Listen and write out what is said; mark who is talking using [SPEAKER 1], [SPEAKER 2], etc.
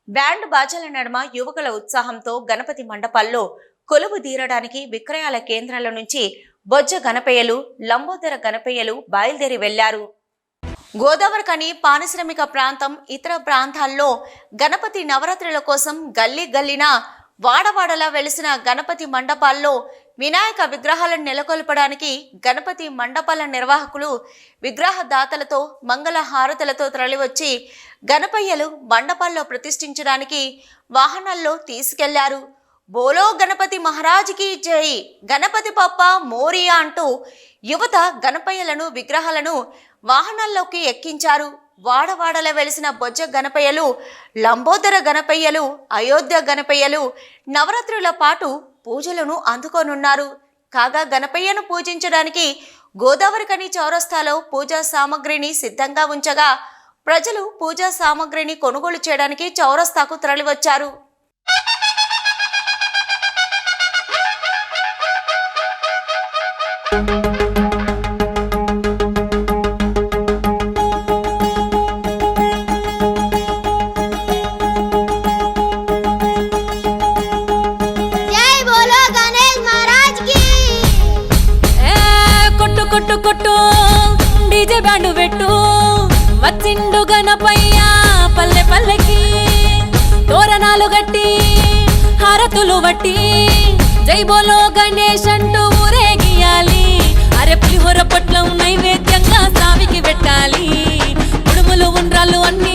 [SPEAKER 1] Band బాజాల నడుమ యువకుల ఉత్సాహంతో గణపతి మండపాల్లో కొలువు తీరడానికి విక్రయాల కేంద్రాల నుంచి బొజ్జ గణపయ్యలు, లంబోదర గణపయ్యలు బయలుదేరి వెళ్లారు. గోదావరికని పారిశ్రామిక ప్రాంతం, ఇతర ప్రాంతాల్లో గణపతి నవరాత్రుల కోసం గల్లీ గల్లీన వాడవాడలా వెలిసిన గణపతి మండపాల్లో వినాయక విగ్రహాలను నెలకొల్పడానికి గణపతి మండపాల నిర్వాహకులు విగ్రహదాతలతో మంగళ హారతులతో తరలివచ్చి గణపయ్యలు మండపాల్లో ప్రతిష్ఠించడానికి వాహనాల్లో తీసుకెళ్లారు. బోలో గణపతి మహారాజ్కి జై, గణపతి పప్ప మోరియా అంటూ యువత గణపయ్యలను, విగ్రహాలను వాహనాల్లోకి ఎక్కించారు. వాడవాడల వెలిసిన బొజ్జ గణపయ్యలు, లంబోదర గణపయ్యలు, అయోధ్య గణపయ్యలు నవరాత్రుల పాటు పూజలను అందుకోనున్నారు. కాగా గణపయ్యను పూజించడానికి గోదావరికని చౌరస్తాలో పూజా సామగ్రిని సిద్ధంగా ఉంచగా ప్రజలు పూజా సామగ్రిని కొనుగోలు చేయడానికి చౌరస్తాకు తరలివచ్చారు.
[SPEAKER 2] కొట్టు కొట్టు డీజే బ్యాండ్ పెట్టు, వచ్చిండు గణపయ్య పల్లె పల్లెకి, తోరణాలు గట్టి హారతులు వట్టి, జై బోలో గణేష్ అంటూ ఊరేగియాలి. అరే పులిహోర పొట్లం నైవేద్యంగా స్వామికి పెట్టాలి. ఉడుములు ఉండ్రాళ్ళు అన్ని